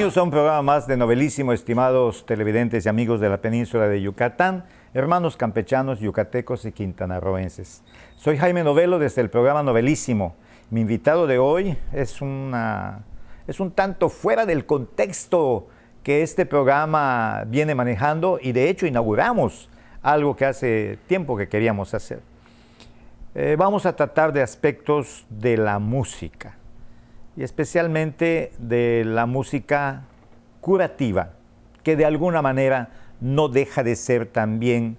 Bienvenidos a un programa más de Novelísimo, estimados televidentes y amigos de la península de Yucatán, hermanos campechanos, yucatecos y quintanarroenses. Soy Jaime Novelo desde el programa Novelísimo. Mi invitado de hoy es un tanto fuera del contexto que este programa viene manejando y de hecho inauguramos algo que hace tiempo que queríamos hacer. Vamos a tratar de aspectos de la música y especialmente de la música curativa, que de alguna manera no deja de ser también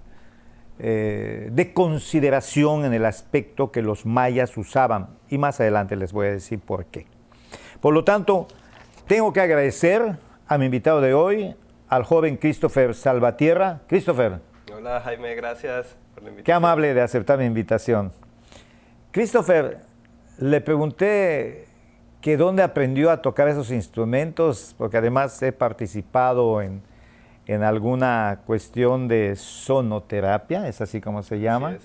de consideración en el aspecto que los mayas usaban, y más adelante les voy a decir por qué. Por lo tanto, tengo que agradecer a mi invitado de hoy, al joven Christopher Salvatierra. Christopher. Hola Jaime, gracias por la invitación. Qué amable de aceptar mi invitación. Christopher, le pregunté que dónde aprendió a tocar esos instrumentos, porque además he participado en alguna cuestión de sonoterapia, es así como se llama,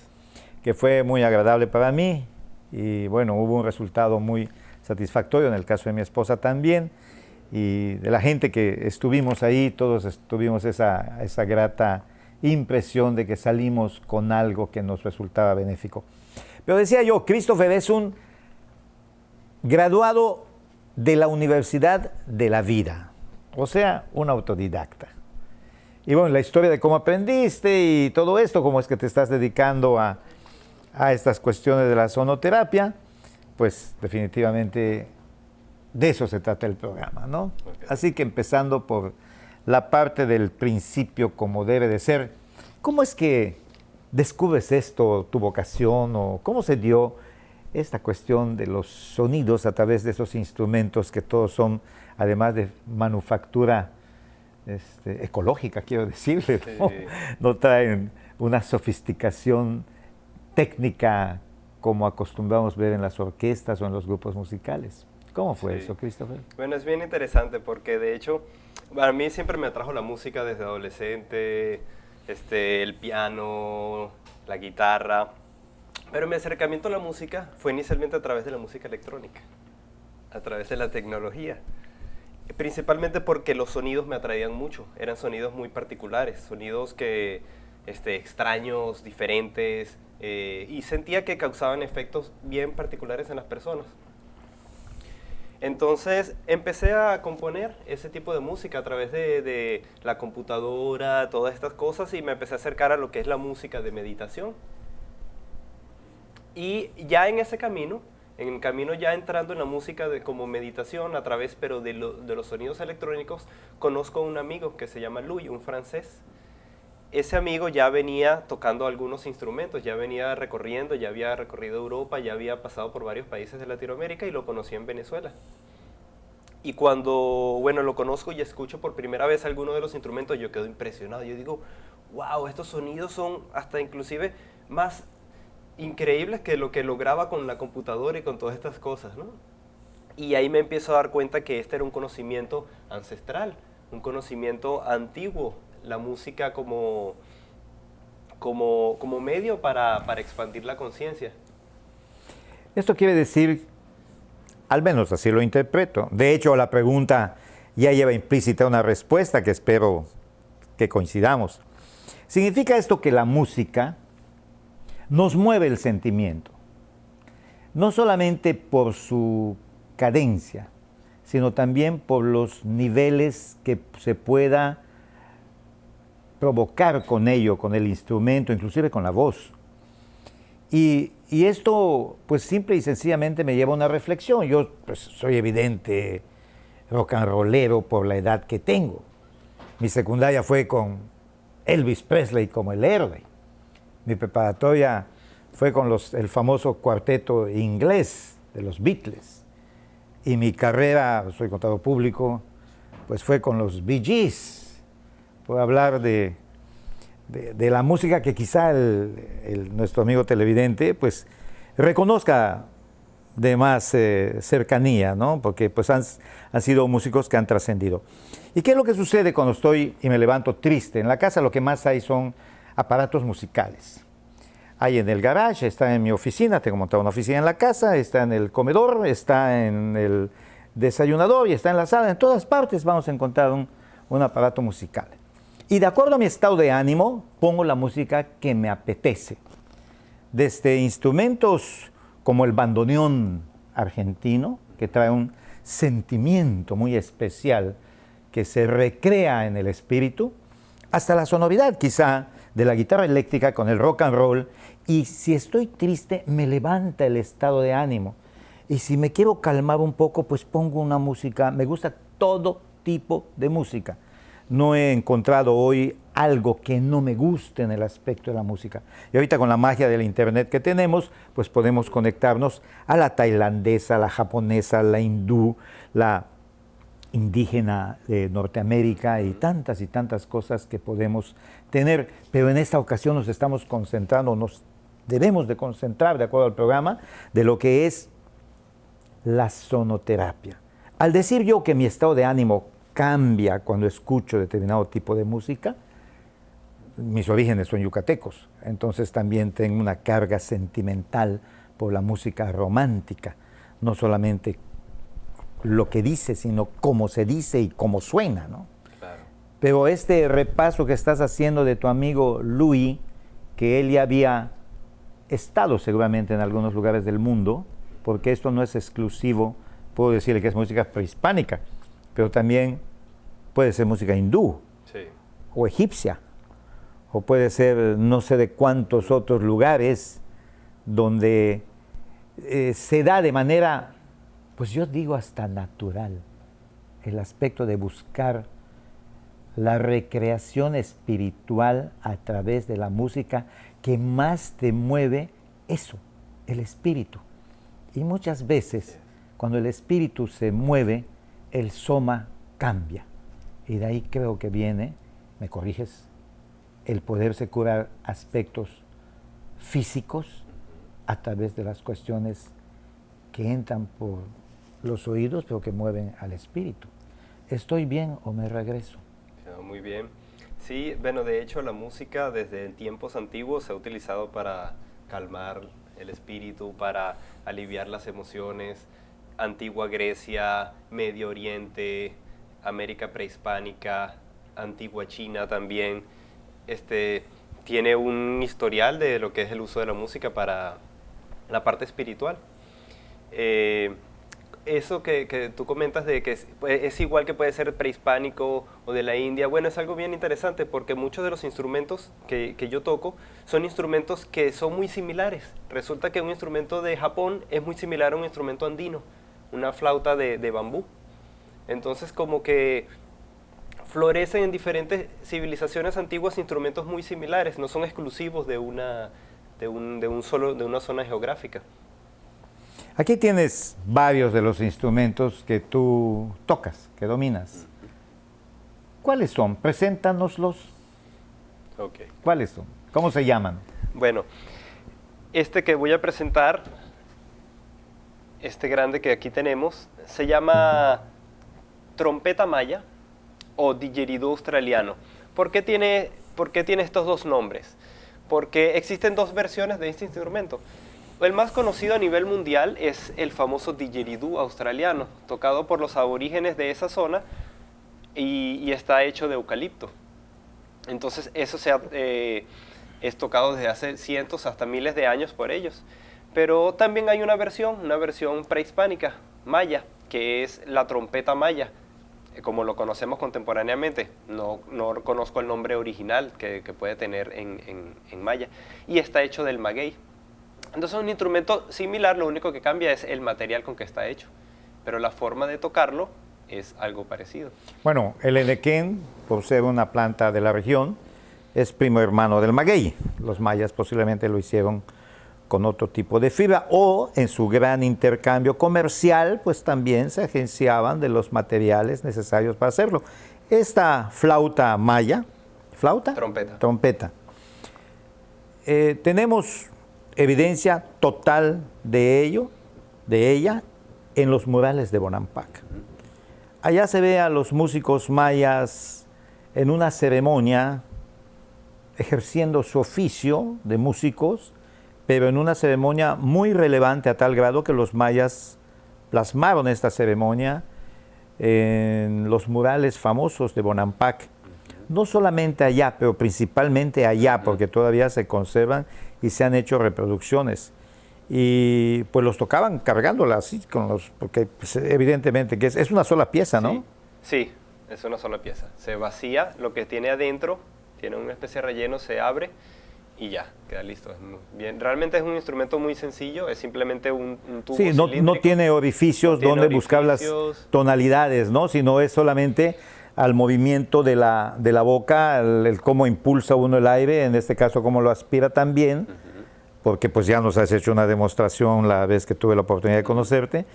que fue muy agradable para mí y bueno, hubo un resultado muy satisfactorio en el caso de mi esposa también, y de la gente que estuvimos ahí, todos tuvimos esa grata impresión de que salimos con algo que nos resultaba benéfico. Pero decía yo, Christopher es un graduado de la Universidad de la Vida, o sea, un autodidacta. Y bueno, la historia de cómo aprendiste y todo esto, cómo es que te estás dedicando a estas cuestiones de la sonoterapia, pues definitivamente de eso se trata el programa, ¿no? Okay. Así que empezando por la parte del principio como debe de ser, ¿cómo es que descubres esto, tu vocación, o cómo se dio esta cuestión de los sonidos a través de esos instrumentos que todos son, además de manufactura ecológica, quiero decirle, ¿no? No traen una sofisticación técnica como acostumbramos ver en las orquestas o en los grupos musicales? ¿Cómo fue eso, Christopher? Bueno, es bien interesante porque de hecho, a mí siempre me atrajo la música desde adolescente, el piano, la guitarra, pero mi acercamiento a la música fue inicialmente a través de la música electrónica, a través de la tecnología, principalmente porque los sonidos me atraían mucho, eran sonidos muy particulares, sonidos que, extraños, diferentes, y sentía que causaban efectos bien particulares en las personas. Entonces empecé a componer ese tipo de música a través de la computadora, todas estas cosas, y me empecé a acercar a lo que es la música de meditación. Y ya en ese camino, ya entrando en la música como meditación a través pero de los sonidos electrónicos, conozco a un amigo que se llama Louis, un francés. Ese amigo ya venía tocando algunos instrumentos, ya venía recorriendo, ya había recorrido Europa, ya había pasado por varios países de Latinoamérica y lo conocí en Venezuela. Y cuando, lo conozco y escucho por primera vez alguno de los instrumentos, yo quedo impresionado. Yo digo, wow, estos sonidos son hasta inclusive más increíbles que lo que lograba con la computadora y con todas estas cosas, ¿no? Y ahí me empiezo a dar cuenta que este era un conocimiento ancestral, un conocimiento antiguo, la música como medio para expandir la conciencia. Esto quiere decir, al menos así lo interpreto, de hecho la pregunta ya lleva implícita una respuesta que espero que coincidamos. ¿Significa esto que la música nos mueve el sentimiento? No solamente por su cadencia, sino también por los niveles que se pueda provocar con ello, con el instrumento, inclusive con la voz. Y esto, pues simple y sencillamente me lleva a una reflexión. Yo, pues, soy evidente rock and rollero por la edad que tengo. Mi secundaria fue con Elvis Presley como el héroe. Mi preparatoria fue con el famoso cuarteto inglés de los Beatles. Y mi carrera, soy contador público, pues fue con los Bee Gees. Por hablar de la música que quizá nuestro amigo televidente pues reconozca de más cercanía, ¿no? Porque pues han sido músicos que han trascendido. ¿Y qué es lo que sucede cuando estoy y me levanto triste? En la casa lo que más hay son aparatos musicales. Hay en el garage, está en mi oficina, tengo montada una oficina en la casa, está en el comedor, está en el desayunador y está en la sala. En todas partes vamos a encontrar un aparato musical. Y de acuerdo a mi estado de ánimo, pongo la música que me apetece. Desde instrumentos como el bandoneón argentino, que trae un sentimiento muy especial que se recrea en el espíritu, hasta la sonoridad quizá de la guitarra eléctrica con el rock and roll, y si estoy triste me levanta el estado de ánimo, y si me quiero calmar un poco pues pongo una música. Me gusta todo tipo de música. No he encontrado hoy algo que no me guste en el aspecto de la música. Y ahorita con la magia del internet que tenemos, pues podemos conectarnos a la tailandesa, la japonesa, la hindú, la indígena de Norteamérica y tantas cosas que podemos tener. Pero en esta ocasión nos estamos concentrando, nos debemos de concentrar, de acuerdo al programa, de lo que es la sonoterapia. Al decir yo que mi estado de ánimo cambia cuando escucho determinado tipo de música, mis orígenes son yucatecos, entonces también tengo una carga sentimental por la música romántica, no solamente lo que dice, sino cómo se dice y cómo suena, ¿no? Claro. Pero este repaso que estás haciendo de tu amigo Louis, que él ya había estado seguramente en algunos lugares del mundo, porque esto no es exclusivo, puedo decirle que es música prehispánica, pero también puede ser música hindú, Sí. o egipcia, o puede ser no sé de cuántos otros lugares donde se da de manera, pues yo digo hasta natural, el aspecto de buscar la recreación espiritual a través de la música que más te mueve eso, el espíritu. Y muchas veces, cuando el espíritu se mueve, el soma cambia. Y de ahí creo que viene, me corriges, el poderse curar aspectos físicos a través de las cuestiones que entran por los oídos, pero que mueven al espíritu. ¿Estoy bien o me regreso? Muy bien. Sí, bueno, de hecho la música desde tiempos antiguos se ha utilizado para calmar el espíritu, para aliviar las emociones. Antigua Grecia, Medio Oriente, América prehispánica, antigua China también, tiene un historial de lo que es el uso de la música para la parte espiritual. Eso que tú comentas de que es igual que puede ser prehispánico o de la India, bueno, es algo bien interesante porque muchos de los instrumentos que yo toco son instrumentos que son muy similares. Resulta que un instrumento de Japón es muy similar a un instrumento andino, una flauta de bambú. Entonces como que florecen en diferentes civilizaciones antiguas instrumentos muy similares, no son exclusivos de una zona geográfica. Aquí tienes varios de los instrumentos que tú tocas, que dominas. ¿Cuáles son? Preséntanoslos. Okay. ¿Cuáles son? ¿Cómo se llaman? Bueno, este que voy a presentar, este grande que aquí tenemos, se llama trompeta maya o didgeridoo australiano. ¿Por qué tiene estos dos nombres? Porque existen dos versiones de este instrumento. El más conocido a nivel mundial es el famoso didgeridoo australiano, tocado por los aborígenes de esa zona y está hecho de eucalipto. Entonces eso es tocado desde hace cientos hasta miles de años por ellos. Pero también hay una versión prehispánica, maya, que es la trompeta maya, como lo conocemos contemporáneamente. No conozco el nombre original que puede tener en maya, y está hecho del maguey. Entonces es un instrumento similar, lo único que cambia es el material con que está hecho, pero la forma de tocarlo es algo parecido. Bueno, el enequén, por ser una planta de la región, es primo hermano del maguey. Los mayas posiblemente lo hicieron con otro tipo de fibra, o en su gran intercambio comercial, pues también se agenciaban de los materiales necesarios para hacerlo. Esta flauta maya, ¿flauta? Trompeta. Tenemos evidencia total de ella, en los murales de Bonampak. Allá se ve a los músicos mayas en una ceremonia ejerciendo su oficio de músicos, pero en una ceremonia muy relevante a tal grado que los mayas plasmaron esta ceremonia en los murales famosos de Bonampak. No solamente allá, pero principalmente allá, porque todavía se conservan y se han hecho reproducciones. Y pues los tocaban cargándola así, porque pues, evidentemente que es una sola pieza, ¿no? Sí, es una sola pieza. Se vacía, lo que tiene adentro, tiene una especie de relleno, se abre y ya, queda listo. Es bien. Realmente es un instrumento muy sencillo, es simplemente un tubo cilíndrico. No tiene orificios donde buscar las tonalidades, ¿no? Sino es solamente al movimiento de la boca, el cómo impulsa uno el aire, en este caso cómo lo aspira también, porque pues ya nos has hecho una demostración la vez que tuve la oportunidad de conocerte,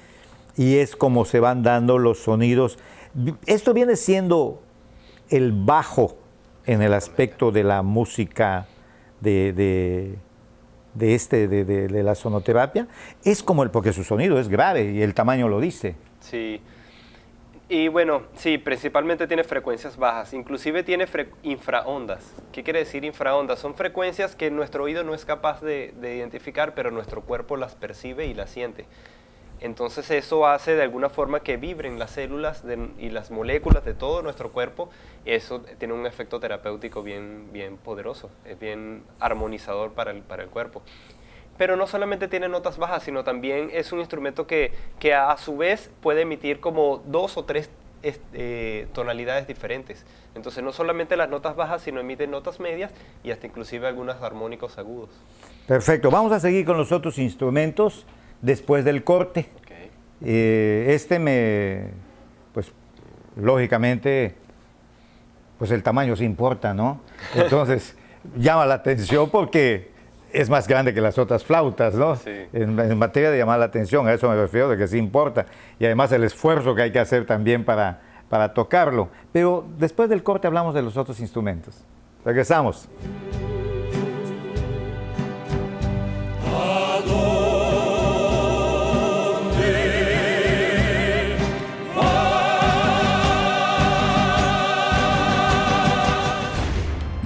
y es como se van dando los sonidos. Esto viene siendo el bajo en el aspecto de la música de la sonoterapia, es como porque su sonido es grave y el tamaño lo dice. Sí. Y bueno, sí, principalmente tiene frecuencias bajas, inclusive tiene infraondas. ¿Qué quiere decir infraondas? Son frecuencias que nuestro oído no es capaz de identificar, pero nuestro cuerpo las percibe y las siente. Entonces eso hace de alguna forma que vibren las células y las moléculas de todo nuestro cuerpo. Eso tiene un efecto terapéutico bien poderoso, es bien armonizador para el cuerpo. Pero no solamente tiene notas bajas, sino también es un instrumento que a su vez puede emitir como 2 o 3 tonalidades diferentes. Entonces no solamente las notas bajas, sino emite notas medias y hasta inclusive algunos armónicos agudos. Perfecto, vamos a seguir con los otros instrumentos después del corte. Okay. Pues lógicamente, pues el tamaño sí importa, ¿no? Entonces llama la atención porque es más grande que las otras flautas, ¿no? Sí. En materia de llamar la atención, a eso me refiero, de que sí importa. Y además el esfuerzo que hay que hacer también para tocarlo. Pero después del corte hablamos de los otros instrumentos. Regresamos.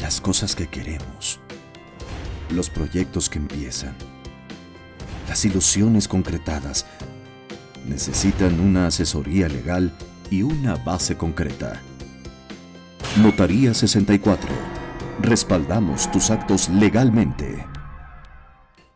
Las cosas que queremos, los proyectos que empiezan, las ilusiones concretadas, necesitan una asesoría legal y una base concreta. Notaría 64. Respaldamos tus actos legalmente.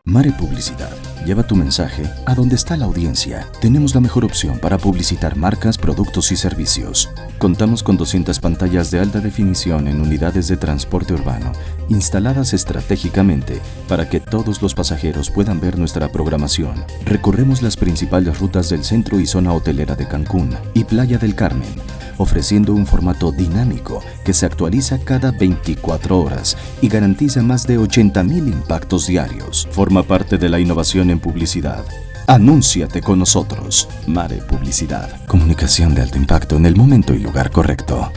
Mare Publicidad. Lleva tu mensaje a donde está la audiencia. Tenemos la mejor opción para publicitar marcas, productos y servicios. Contamos con 200 pantallas de alta definición en unidades de transporte urbano, instaladas estratégicamente para que todos los pasajeros puedan ver nuestra programación. Recorremos las principales rutas del centro y zona hotelera de Cancún y Playa del Carmen, ofreciendo un formato dinámico que se actualiza cada 24 horas y garantiza más de 80,000 impactos diarios. Forma parte de la innovación en publicidad. Anúnciate con nosotros. Mare Publicidad. Comunicación de alto impacto en el momento y lugar correcto.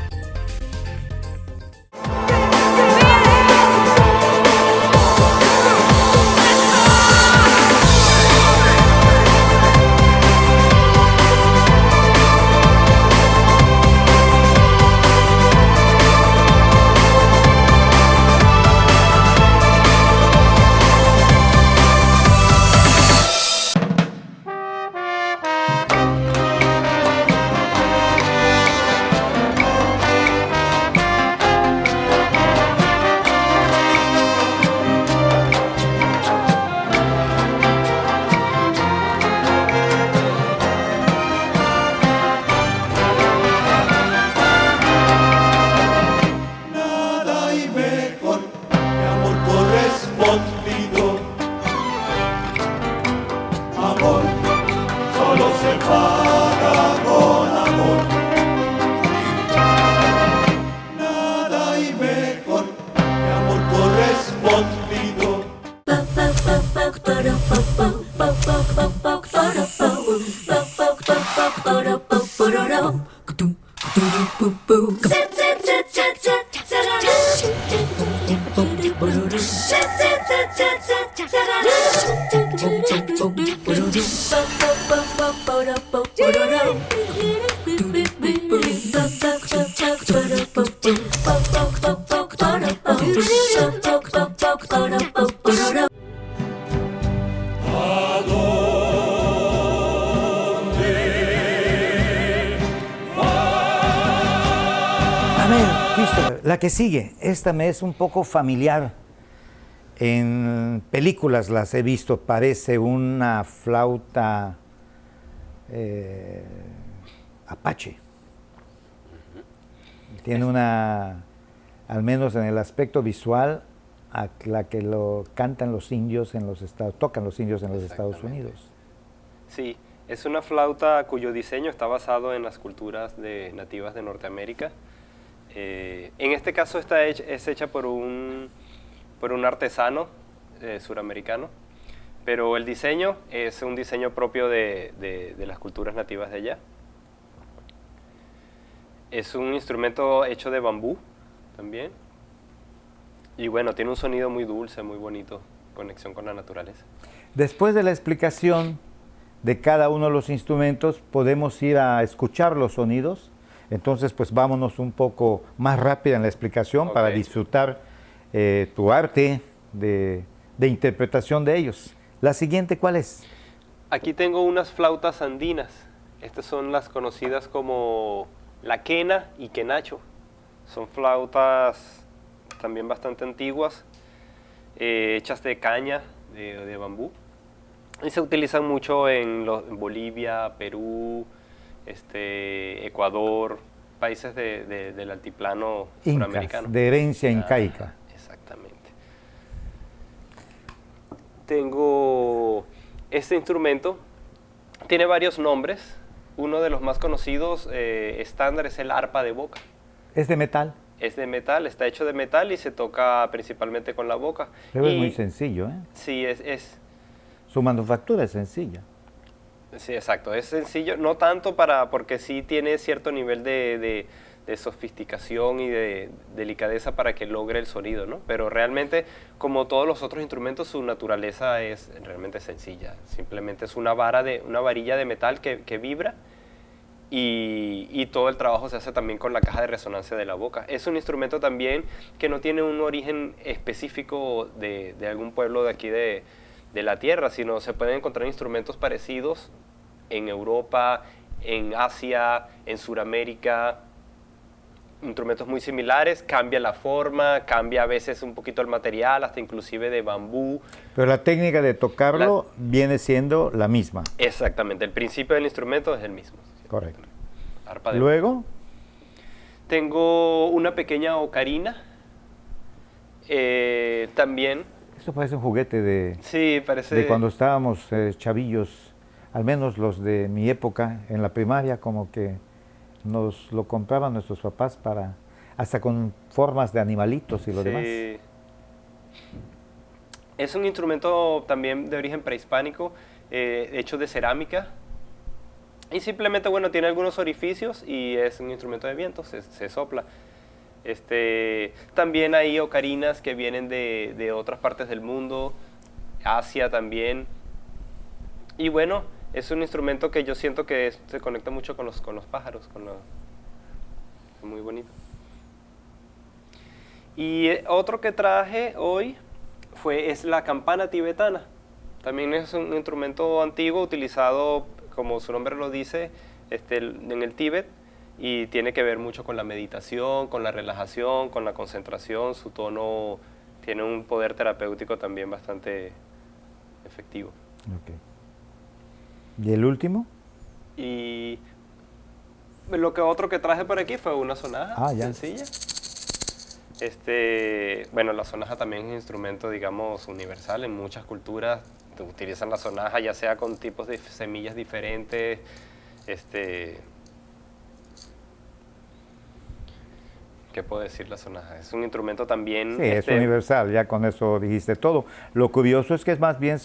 A ver, Christopher, la que sigue, esta me es un poco familiar. En películas las he visto, parece una flauta apache. Tiene una, al menos en el aspecto visual, a la que lo cantan los indios en los Estados, tocan los indios en los Estados Unidos. Sí, es una flauta cuyo diseño está basado en las culturas nativas de Norteamérica. En este caso es hecha por un artesano suramericano, pero el diseño es un diseño propio de las culturas nativas de allá. Es un instrumento hecho de bambú también, y bueno, tiene un sonido muy dulce, muy bonito, conexión con la naturaleza. Después de la explicación de cada uno de los instrumentos, podemos ir a escuchar los sonidos. Entonces, pues vámonos un poco más rápida en la explicación para disfrutar tu arte de interpretación de ellos. La siguiente, ¿cuál es? Aquí tengo unas flautas andinas. Estas son las conocidas como la quena y quenacho. Son flautas también bastante antiguas, hechas de caña, de bambú. Y se utilizan mucho en Bolivia, Perú, Ecuador, países del altiplano suramericano. De herencia incaica. Exactamente. Tengo este instrumento, tiene varios nombres. Uno de los más conocidos estándar es el arpa de boca. ¿Es de metal? Es de metal, está hecho de metal y se toca principalmente con la boca. Pero es muy sencillo, ¿eh? Sí, es. Su manufactura es sencilla. Sí, exacto, es sencillo, no tanto porque sí tiene cierto nivel de sofisticación y de delicadeza para que logre el sonido, ¿no? Pero realmente, como todos los otros instrumentos, su naturaleza es realmente sencilla. Simplemente es una varilla de metal que vibra y todo el trabajo se hace también con la caja de resonancia de la boca. Es un instrumento también que no tiene un origen específico de algún pueblo de aquí de la tierra, sino se pueden encontrar instrumentos parecidos en Europa, en Asia, en Sudamérica, instrumentos muy similares, cambia la forma, cambia a veces un poquito el material, hasta inclusive de bambú. Pero la técnica de tocarlo viene siendo la misma. Exactamente, el principio del instrumento es el mismo. Correcto. Arpa de Luego, tengo una pequeña ocarina, también. esto parece un juguete Sí, parece de cuando estábamos chavillos, al menos los de mi época, en la primaria, como que nos lo compraban nuestros papás hasta con formas de animalitos y lo demás. Es un instrumento también de origen prehispánico, hecho de cerámica. Y simplemente, bueno, tiene algunos orificios y es un instrumento de viento, se sopla. También hay ocarinas que vienen de otras partes del mundo, Asia también. Y bueno, es un instrumento que yo siento que se conecta mucho con los pájaros, es muy bonito. Y otro que traje hoy es la campana tibetana. También es un instrumento antiguo utilizado, como su nombre lo dice, en el Tíbet, y tiene que ver mucho con la meditación, con la relajación, con la concentración. Su tono tiene un poder terapéutico también bastante efectivo. Okay. ¿Y el último? Y otro que traje por aquí fue una sonaja sencilla. Bueno, la sonaja también es un instrumento, digamos, universal. En muchas culturas utilizan la sonaja, ya sea con tipos de semillas diferentes. ¿Qué puedo decir la sonaja? Es un instrumento también... Sí, es universal, ya con eso dijiste todo. Lo curioso es que es más bien,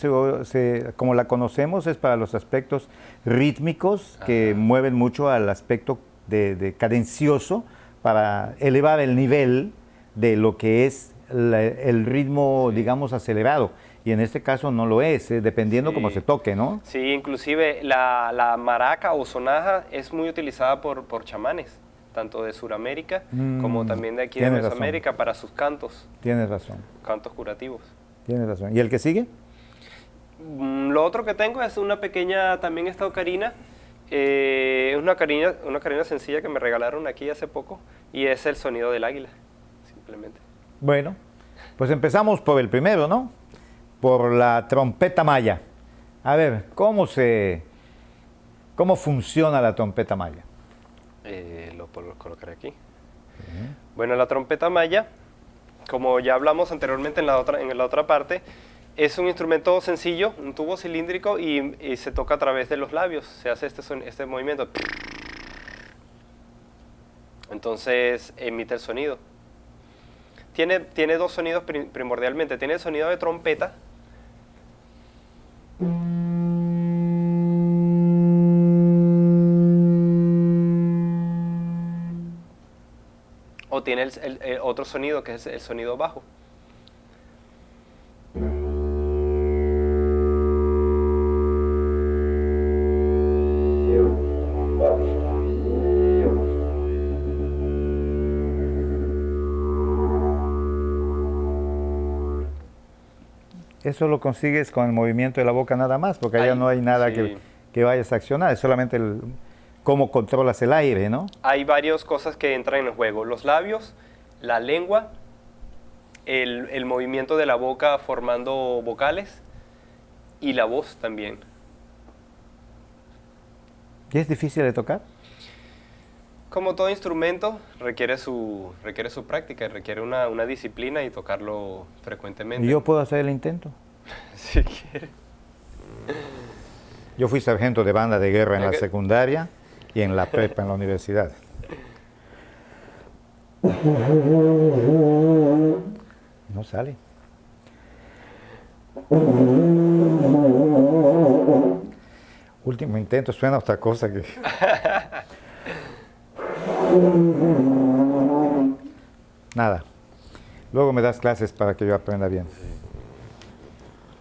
como la conocemos, es para los aspectos rítmicos, que mueven mucho al aspecto de cadencioso, para elevar el nivel de lo que es el ritmo, digamos, acelerado. Y en este caso no lo es, dependiendo cómo se toque, ¿no? Sí, inclusive la maraca o sonaja es muy utilizada por chamanes, tanto de Sudamérica como también de aquí de Mesoamérica, para sus cantos. Tienes razón. Cantos curativos. Tienes razón. ¿Y el que sigue? Lo otro que tengo es una pequeña, también esta ocarina, Una carina sencilla que me regalaron aquí hace poco y es el sonido del águila, simplemente. Bueno, pues empezamos por el primero, ¿no? Por la trompeta maya. A ver, ¿cómo funciona la trompeta maya? Lo puedo colocar aquí. Bueno, la trompeta maya, como ya hablamos anteriormente en la otra parte, es un instrumento sencillo, un tubo cilíndrico y se toca a través de los labios. Se hace este movimiento. Entonces emite el sonido. Tiene dos sonidos primordialmente. Tiene el sonido de trompeta. O tiene el otro sonido que es el sonido bajo. Eso lo consigues con el movimiento de la boca nada más, porque allá no hay nada sí. que vayas a accionar, es solamente cómo controlas el aire, ¿no? Hay varias cosas que entran en el juego. Los labios, la lengua, el movimiento de la boca formando vocales y la voz también. ¿Y es difícil de tocar? Como todo instrumento, requiere su práctica, requiere una disciplina y tocarlo frecuentemente. ¿Y yo puedo hacer el intento? Si quiere. Yo fui sargento de banda de guerra en la secundaria y en la prepa en la universidad. No sale. Último intento, suena otra cosa que... Nada. Luego me das clases para que yo aprenda bien.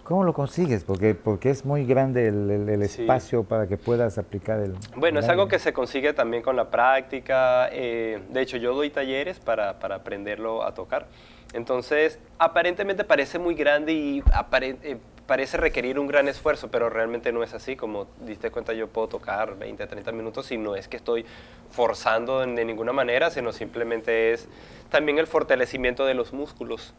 ¿Cómo lo consigues? Porque es muy grande el espacio para que puedas aplicar el... Bueno, es algo que se consigue también con la práctica. De hecho, yo doy talleres para aprenderlo a tocar. Entonces, aparentemente parece muy grande y parece requerir un gran esfuerzo, pero realmente no es así. Como diste cuenta, yo puedo tocar 20 a 30 minutos y no es que estoy forzando de ninguna manera, sino simplemente es también el fortalecimiento de los músculos.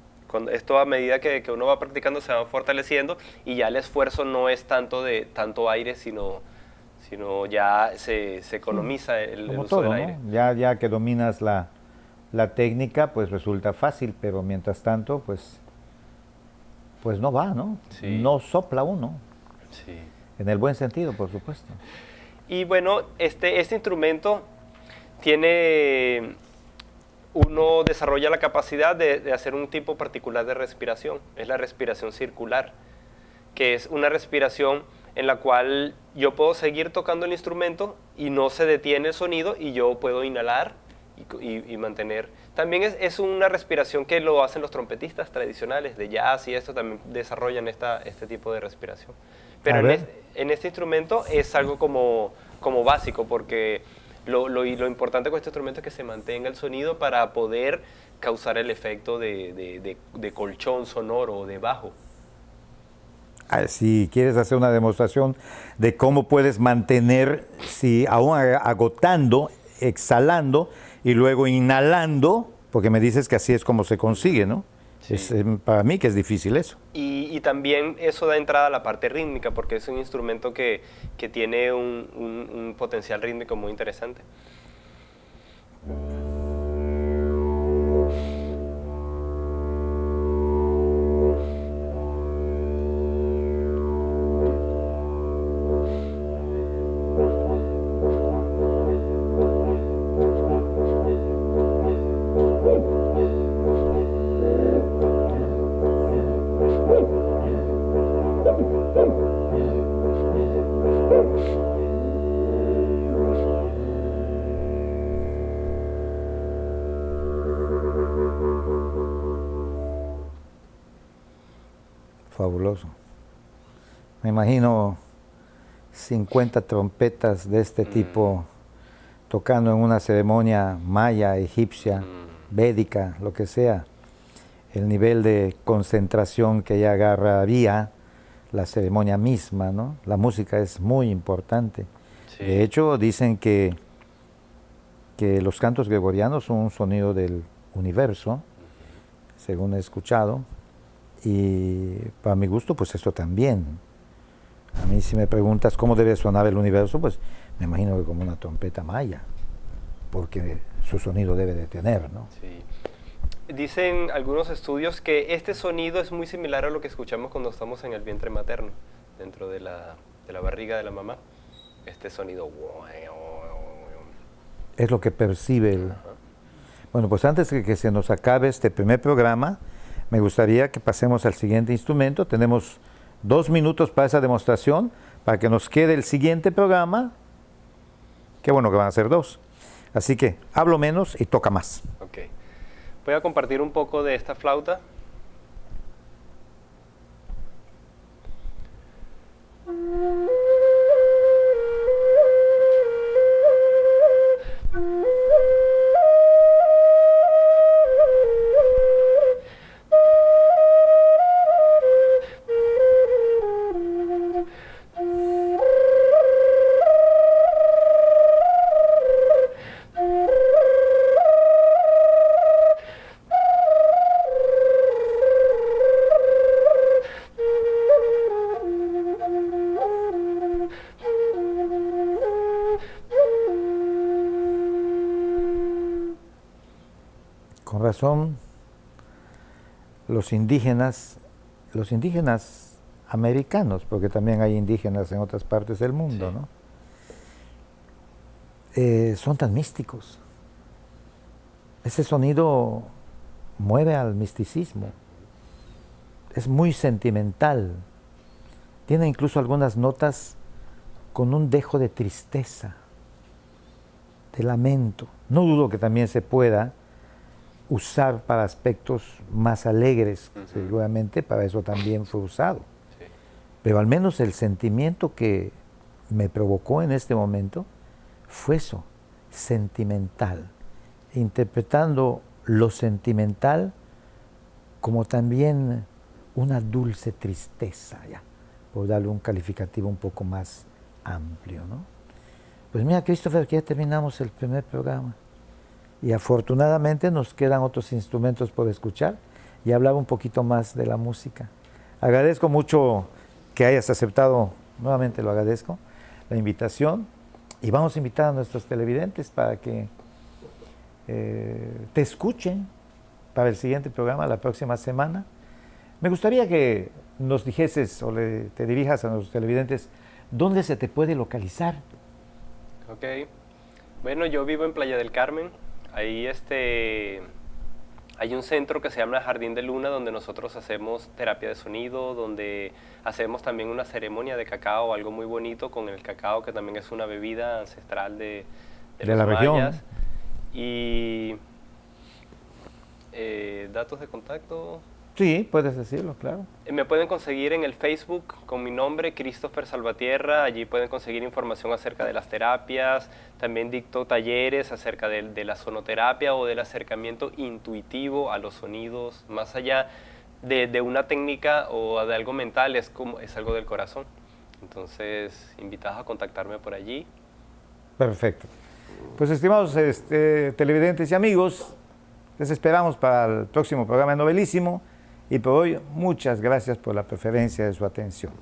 Esto a medida que uno va practicando se va fortaleciendo y ya el esfuerzo no es tanto de tanto aire, sino ya se economiza el uso todo, del ¿no? aire. Ya que dominas la técnica, pues resulta fácil, pero mientras tanto, pues no va, ¿no? Sí. No sopla uno. Sí. En el buen sentido, por supuesto. Y bueno, este instrumento tiene... Uno desarrolla la capacidad de hacer un tipo particular de respiración. Es la respiración circular, que es una respiración en la cual yo puedo seguir tocando el instrumento y no se detiene el sonido y yo puedo inhalar y mantener. También es una respiración que lo hacen los trompetistas tradicionales de jazz y esto también desarrollan este tipo de respiración. Pero en este instrumento es algo como básico porque... Lo importante con este instrumento es que se mantenga el sonido para poder causar el efecto de colchón sonoro o de bajo. Si quieres hacer una demostración de cómo puedes mantener, si aún agotando, exhalando y luego inhalando, porque me dices que así es como se consigue, ¿no? Sí. Para mí que es difícil eso. Y también eso da entrada a la parte rítmica, porque es un instrumento que tiene un potencial rítmico muy interesante. Fabuloso. Me imagino 50 trompetas de este tipo tocando en una ceremonia maya, egipcia, védica, lo que sea. El nivel de concentración que ya agarraría la ceremonia misma, ¿no? La música es muy importante. Sí. De hecho, dicen que los cantos gregorianos son un sonido del universo, según he escuchado, y para mi gusto, pues esto también. A mí si me preguntas cómo debe sonar el universo, pues me imagino que como una trompeta maya, porque su sonido debe de tener, ¿no? Sí. Dicen algunos estudios que este sonido es muy similar a lo que escuchamos cuando estamos en el vientre materno, dentro de la barriga de la mamá. Este sonido. Es lo que percibe el... Bueno, pues antes de que se nos acabe este primer programa, me gustaría que pasemos al siguiente instrumento. Tenemos 2 minutos para esa demostración, para que nos quede el siguiente programa. Qué bueno que van a ser 2. Así que hablo menos y toca más. Ok. Voy a compartir un poco de esta flauta. Con razón, los indígenas americanos, porque también hay indígenas en otras partes del mundo, Sí. ¿no? Son tan místicos. Ese sonido mueve al misticismo. Es muy sentimental. Tiene incluso algunas notas con un dejo de tristeza, de lamento. No dudo que también se pueda usar para aspectos más alegres, seguramente para eso también fue usado. Sí. Pero al menos el sentimiento que me provocó en este momento fue eso, sentimental, interpretando lo sentimental como también una dulce tristeza, ya, por darle un calificativo un poco más amplio, ¿no? Pues mira, Christopher, que ya terminamos el primer programa. Y afortunadamente nos quedan otros instrumentos por escuchar y hablar un poquito más de la música. Agradezco mucho que hayas aceptado, nuevamente lo agradezco, la invitación, y vamos a invitar a nuestros televidentes para que te escuchen para el siguiente programa la próxima semana. Me gustaría que nos dijeses o te dirijas a nuestros televidentes dónde se te puede localizar. Ok. Bueno, yo vivo en Playa del Carmen. Ahí hay un centro que se llama Jardín de Luna, donde nosotros hacemos terapia de sonido, donde hacemos también una ceremonia de cacao, algo muy bonito con el cacao, que también es una bebida ancestral de la los región. mayas. Y datos de contacto. Sí, puedes decirlo, claro. Me pueden conseguir en el Facebook con mi nombre, Christopher Salvatierra. Allí pueden conseguir información acerca de las terapias. También dicto talleres acerca de la sonoterapia o del acercamiento intuitivo a los sonidos. Más allá de una técnica o de algo mental, es algo del corazón. Entonces, invitados a contactarme por allí. Perfecto. Pues estimados televidentes y amigos, les esperamos para el próximo programa de Novelísimo. Y por hoy, muchas gracias por la preferencia de su atención.